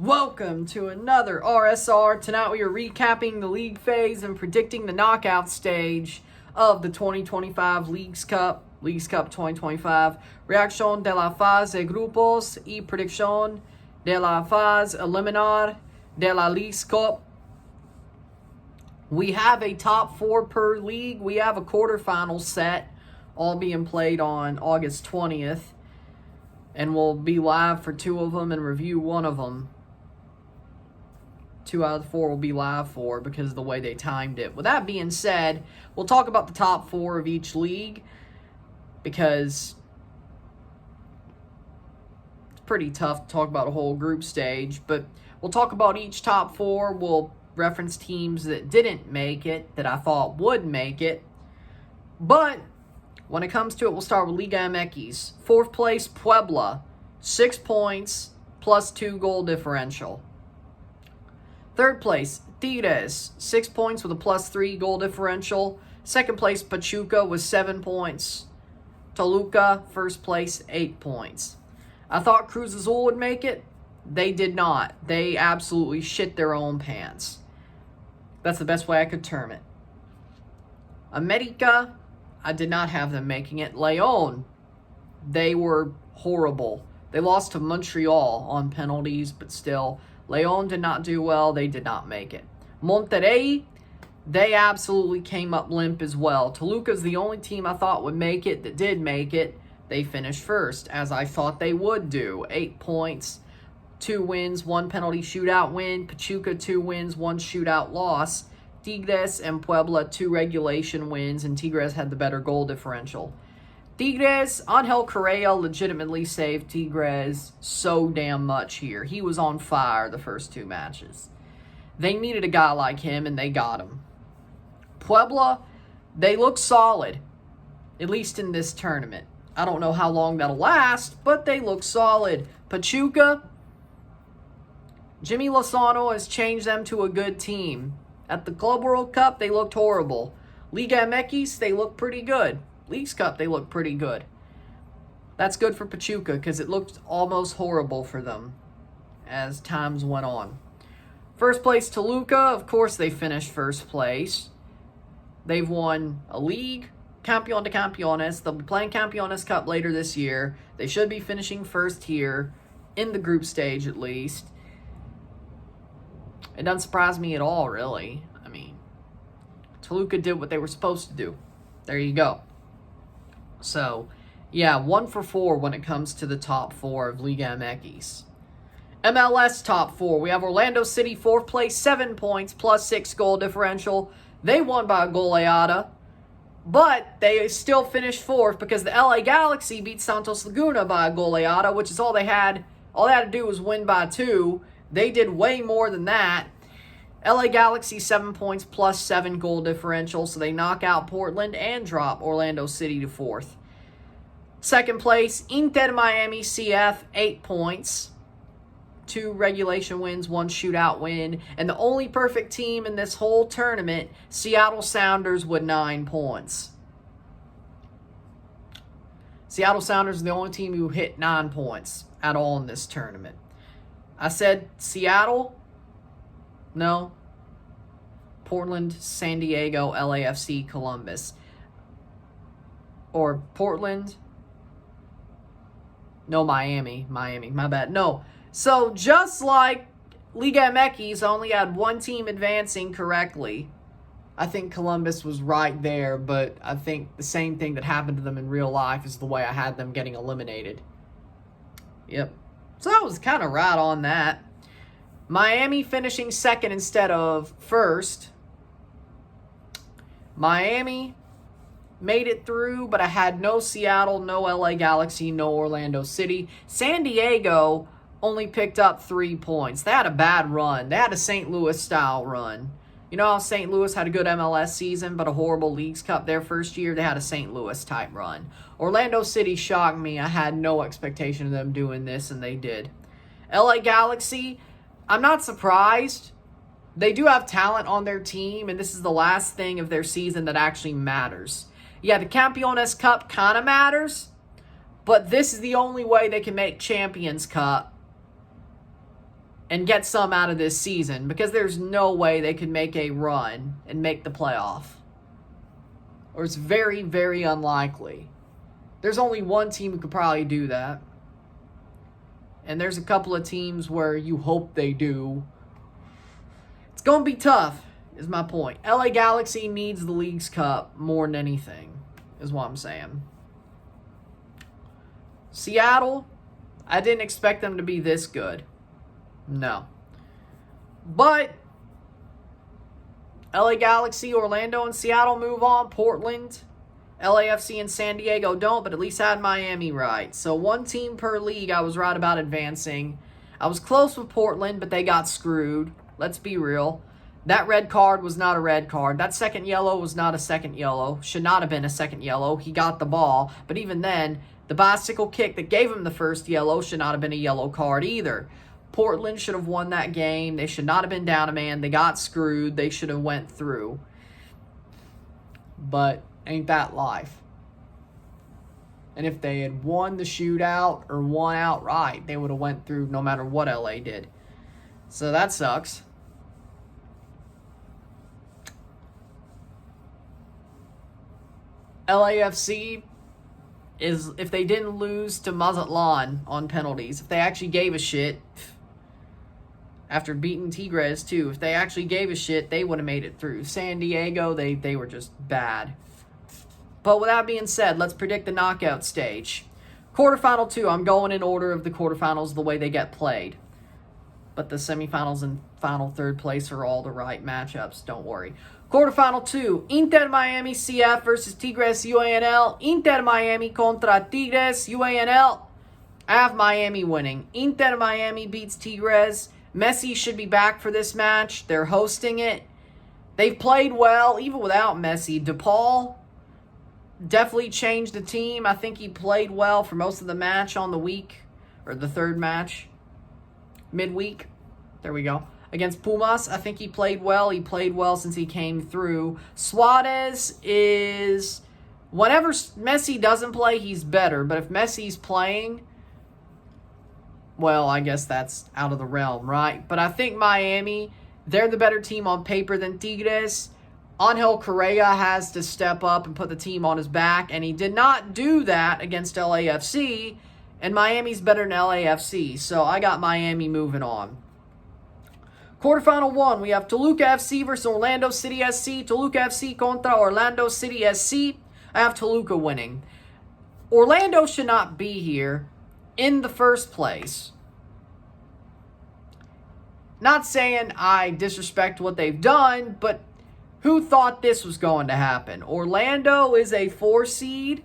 Welcome to another RSR. Tonight we are recapping the league phase and predicting the knockout stage of the 2025 Leagues Cup 2025. Reacción de la fase de grupos y predicción de la fase eliminar de la Leagues Cup. We have a top four per league. We have a quarterfinal set, all being played on August 20th. And we'll be live for two of them and review one of them. 2 out of the 4 will be live for because of the way they timed it. With that being said, we'll talk about the top 4 of each league because it's pretty tough to talk about a whole group stage. But we'll talk about each top 4. We'll reference teams that didn't make it, that I thought would make it. But when it comes to it, we'll start with Liga MX. 4th place, Puebla. 6 points, plus 2 goal differential. 3rd place, Tigres, 6 points with a plus 3 goal differential. 2nd place, Pachuca with 7 points. Toluca, 1st place, 8 points. I thought Cruz Azul would make it. They did not. They absolutely shit their own pants. That's the best way I could term it. America, I did not have them making it. León, they were horrible. They lost to Montreal on penalties, but still, León did not do well. They did not make it. Monterrey, they absolutely came up limp as well. Toluca's the only team I thought would make it that did make it. They finished first, as I thought they would do. 8 points, 2 wins, 1 penalty shootout win. Pachuca, 2 wins, 1 shootout loss. Tigres and Puebla, 2 regulation wins, and Tigres had the better goal differential. Tigres, Angel Correa legitimately saved Tigres so damn much here. He was on fire the first 2 matches. They needed a guy like him, and they got him. Puebla, they look solid, at least in this tournament. I don't know how long that'll last, but they look solid. Pachuca, Jimmy Lozano has changed them to a good team. At the Club World Cup, they looked horrible. Liga MX, they look pretty good. Leagues Cup, they look pretty good. That's good for Pachuca because it looked almost horrible for them as times went on. 1st place, Toluca. Of course, they finished 1st place. They've won a league, Campeón de Campeones. They'll be playing Campeones Cup later this year. They should be finishing 1st here, in the group stage at least. It doesn't surprise me at all, really. I mean, Toluca did what they were supposed to do. There you go. So, yeah, 1 for 4 when it comes to the top 4 of Liga MX. MLS top 4. We have Orlando City, 4th place, 7 points, plus 6 goal differential. They won by a goleada, but they still finished 4th because the LA Galaxy beat Santos Laguna by a goleada, which is all they had. All they had to do was win by 2. They did way more than that. LA Galaxy, 7 points plus 7 goal differential, so they knock out Portland and drop Orlando City to 4th. 2nd place, Inter Miami CF, 8 points. 2 regulation wins, 1 shootout win. And the only perfect team in this whole tournament, Seattle Sounders with 9 points. Seattle Sounders are the only team who hit 9 points at all in this tournament. I said Seattle. No. Portland, San Diego, LAFC, Columbus. Or Portland. No, Miami. My bad. No. So, just like Liga MX only had 1 team advancing correctly, I think Columbus was right there, but I think the same thing that happened to them in real life is the way I had them getting eliminated. Yep. So, I was kind of right on that. Miami finishing 2nd instead of 1st. Miami made it through, but I had no Seattle, no LA Galaxy, no Orlando City. San Diego only picked up 3 points. They had a bad run. They had a St. Louis-style run. You know how St. Louis had a good MLS season, but a horrible Leagues Cup their first year? They had a St. Louis-type run. Orlando City shocked me. I had no expectation of them doing this, and they did. LA Galaxy, I'm not surprised. They do have talent on their team, and this is the last thing of their season that actually matters. Yeah, the Campeones Cup kind of matters, but this is the only way they can make Champions Cup and get some out of this season, because there's no way they could make a run and make the playoff. Or it's very, very unlikely. There's only one team who could probably do that. And there's a couple of teams where you hope they do. It's going to be tough, is my point. LA Galaxy needs the League's Cup more than anything, is what I'm saying. Seattle, I didn't expect them to be this good. No. But LA Galaxy, Orlando, and Seattle move on. Portland, LAFC, and San Diego don't, but at least I had Miami right. So one team per league, I was right about advancing. I was close with Portland, but they got screwed. Let's be real. That red card was not a red card. That second yellow was not a second yellow. Should not have been a second yellow. He got the ball. But even then, the bicycle kick that gave him the first yellow should not have been a yellow card either. Portland should have won that game. They should not have been down a man. They got screwed. They should have went through. But ain't that life? And if they had won the shootout or won outright, they would have went through no matter what LA did. So that sucks. LAFC is, if they didn't lose to Mazatlan on penalties, if they actually gave a shit, after beating Tigres too, if they actually gave a shit, they would have made it through. San Diego, they were just bad. But with that being said, let's predict the knockout stage. Quarterfinal 2, I'm going in order of the quarterfinals the way they get played. But the semifinals and final third place are all the right matchups, don't worry. Quarterfinal 2, Inter Miami CF versus Tigres UANL. Inter Miami contra Tigres UANL. I have Miami winning. Inter Miami beats Tigres. Messi should be back for this match. They're hosting it. They've played well, even without Messi. DePaul definitely changed the team. I think he played well for most of the match on the week, or the third match, midweek. There we go. Against Pumas, I think he played well. He played well since he came through. Suarez is, whenever Messi doesn't play, he's better. But if Messi's playing, well, I guess that's out of the realm, right? But I think Miami, they're the better team on paper than Tigres. Angel Correa has to step up and put the team on his back, and he did not do that against LAFC, and Miami's better than LAFC, so I got Miami moving on. Quarterfinal 1, we have Toluca FC versus Orlando City SC. Toluca FC contra Orlando City SC. I have Toluca winning. Orlando should not be here in the first place. Not saying I disrespect what they've done, but who thought this was going to happen? Orlando is a 4 seed,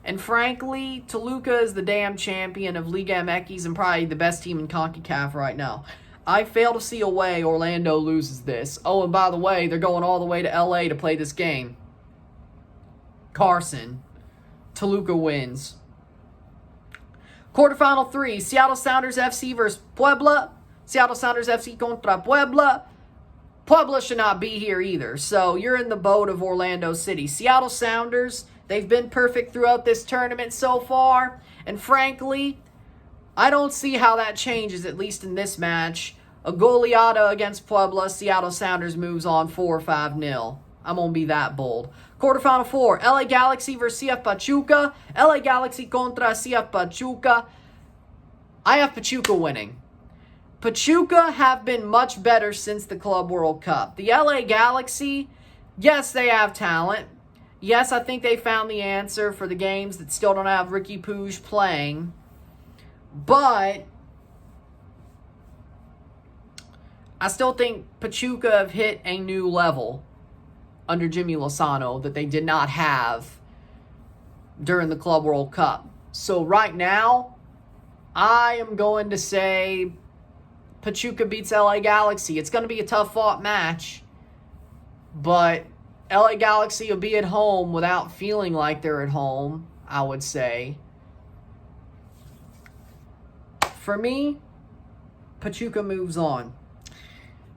and frankly, Toluca is the damn champion of Liga MX and probably the best team in CONCACAF right now. I fail to see a way Orlando loses this. Oh, and by the way, they're going all the way to LA to play this game. Carson. Toluca wins. Quarterfinal 3, Seattle Sounders FC versus Puebla. Seattle Sounders FC contra Puebla. Puebla should not be here either, so you're in the boat of Orlando City. Seattle Sounders, they've been perfect throughout this tournament so far, and frankly, I don't see how that changes, at least in this match. A goleada against Puebla, Seattle Sounders moves on 4-5-0. I'm going to be that bold. Quarterfinal 4, LA Galaxy versus CF Pachuca. LA Galaxy contra CF Pachuca. I have Pachuca winning. Pachuca have been much better since the Club World Cup. The LA Galaxy, yes, they have talent. Yes, I think they found the answer for the games that still don't have Ricky Puig playing. But I still think Pachuca have hit a new level under Jimmy Lozano that they did not have during the Club World Cup. So right now, I am going to say Pachuca beats LA Galaxy. It's going to be a tough-fought match, but LA Galaxy will be at home without feeling like they're at home, I would say. For me, Pachuca moves on.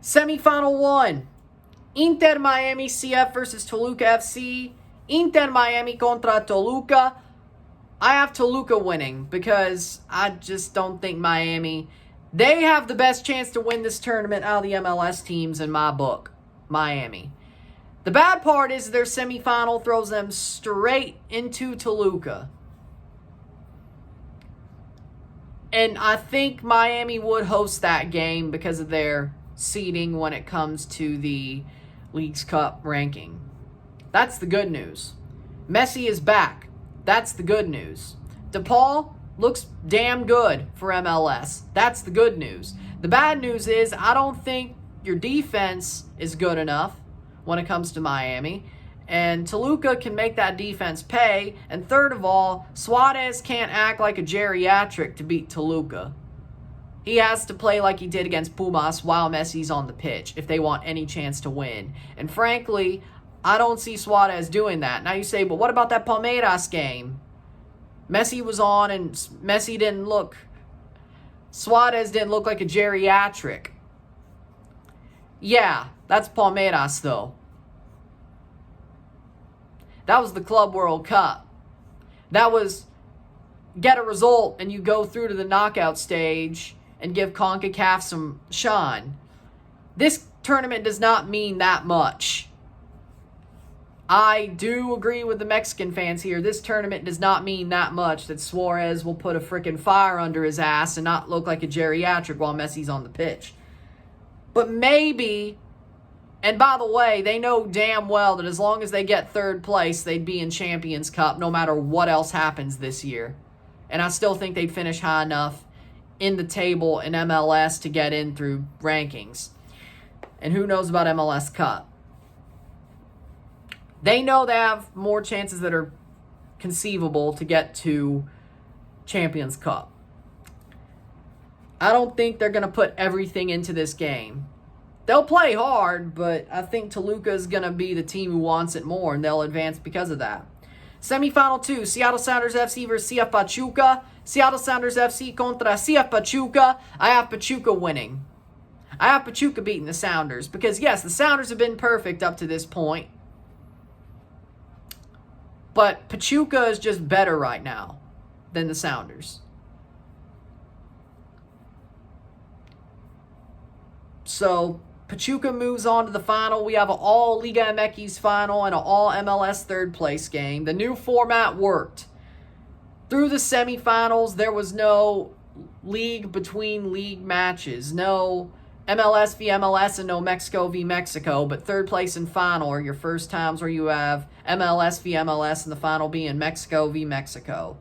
Semifinal 1, Inter Miami CF versus Toluca FC. Inter Miami contra Toluca. I have Toluca winning because I just don't think Miami, They have the best chance to win this tournament out of the MLS teams in my book, Miami. The bad part is their semifinal throws them straight into Toluca. And I think Miami would host that game because of their seeding when it comes to the Leagues Cup ranking. That's the good news. Messi is back. That's the good news. DePaul looks damn good for MLS. That's the good news. The bad news is I don't think your defense is good enough when it comes to Miami. And Toluca can make that defense pay. And third of all, Suarez can't act like a geriatric to beat Toluca. He has to play like he did against Pumas while Messi's on the pitch if they want any chance to win. And frankly, I don't see Suarez doing that. Now you say, but what about that Palmeiras game? Messi was on and Messi didn't look... Suarez didn't look like a geriatric. Yeah, that's Palmeiras though. That was the Club World Cup. That was get a result and you go through to the knockout stage and give CONCACAF some shine. This tournament does not mean that much. I do agree with the Mexican fans here. This tournament does not mean that much that Suarez will put a freaking fire under his ass and not look like a geriatric while Messi's on the pitch. But maybe, and by the way, they know damn well that as long as they get third place, they'd be in Champions Cup no matter what else happens this year. And I still think they'd finish high enough in the table in MLS to get in through rankings. And who knows about MLS Cup? They know they have more chances that are conceivable to get to Champions Cup. I don't think they're going to put everything into this game. They'll play hard, but I think Toluca is going to be the team who wants it more, and they'll advance because of that. Semifinal 2, Seattle Sounders FC versus CF Pachuca. Seattle Sounders FC contra CF Pachuca. I have Pachuca winning. I have Pachuca beating the Sounders because, yes, the Sounders have been perfect up to this point. But Pachuca is just better right now than the Sounders. So, Pachuca moves on to the final. We have an all Liga MX final and an all MLS third place game. The new format worked. Through the semifinals, there was no league between league matches. No MLS v MLS and no Mexico v Mexico. But third place and final are your first times where you have MLS v MLS and the final being Mexico v Mexico.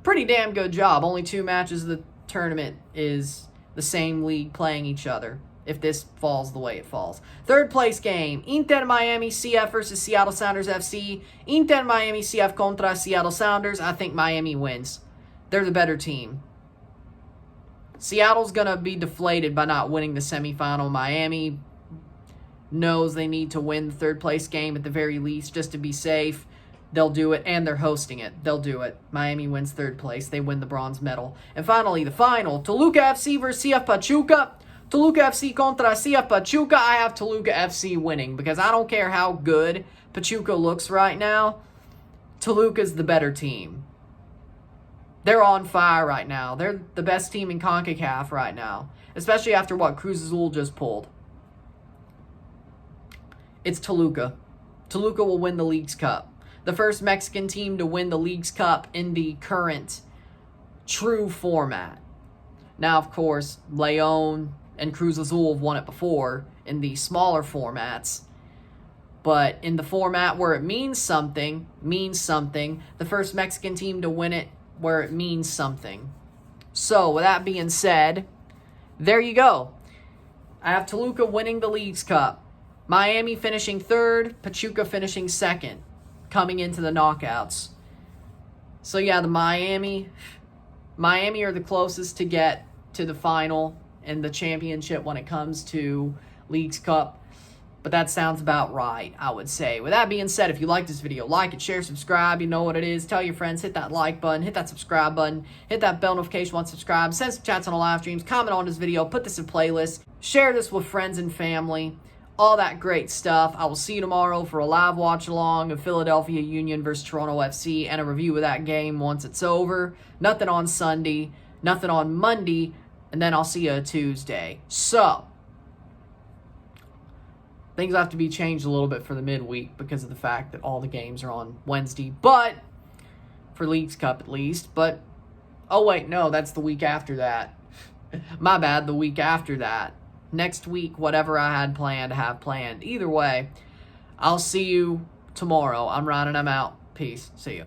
Pretty damn good job. Only 2 matches of the tournament is the same league playing each other. If this falls the way it falls. Third place game. Inter Miami CF versus Seattle Sounders FC. Inter Miami CF contra Seattle Sounders. I think Miami wins. They're the better team. Seattle's going to be deflated by not winning the semifinal. Miami knows they need to win the third place game at the very least just to be safe. They'll do it, and they're hosting it. They'll do it. Miami wins third place. They win the bronze medal. And finally, the final. Toluca FC versus CF Pachuca. Toluca FC contra CF Pachuca. I have Toluca FC winning because I don't care how good Pachuca looks right now. Toluca's the better team. They're on fire right now. They're the best team in CONCACAF right now, especially after what Cruz Azul just pulled. It's Toluca. Toluca will win the Leagues Cup. The first Mexican team to win the Leagues Cup in the current true format. Now, of course, Leon and Cruz Azul have won it before in the smaller formats. But in the format where it means something, the first Mexican team to win it where it means something. So, with that being said, there you go. I have Toluca winning the Leagues Cup. Miami finishing third, Pachuca finishing second, coming into the knockouts. So, yeah, the Miami are the closest to get to the final and the championship when it comes to Leagues Cup. But that sounds about right, I would say. With that being said, if you like this video, like it, share, subscribe. You know what it is. Tell your friends. Hit that like button. Hit that subscribe button. Hit that bell notification once subscribed. Send some chats on the live streams. Comment on this video. Put this in playlist. Share this with friends and family. All that great stuff. I will see you tomorrow for a live watch-along of Philadelphia Union versus Toronto FC and a review of that game once it's over. Nothing on Sunday. Nothing on Monday. And then I'll see you Tuesday. So, things have to be changed a little bit for the midweek because of the fact that all the games are on Wednesday. But, for Leagues Cup at least. But, oh wait, no, that's the week after that. My bad, the week after that. Next week, whatever I had planned to have planned. Either way, I'll see you tomorrow. I'm Ryan and I'm out. Peace. See you.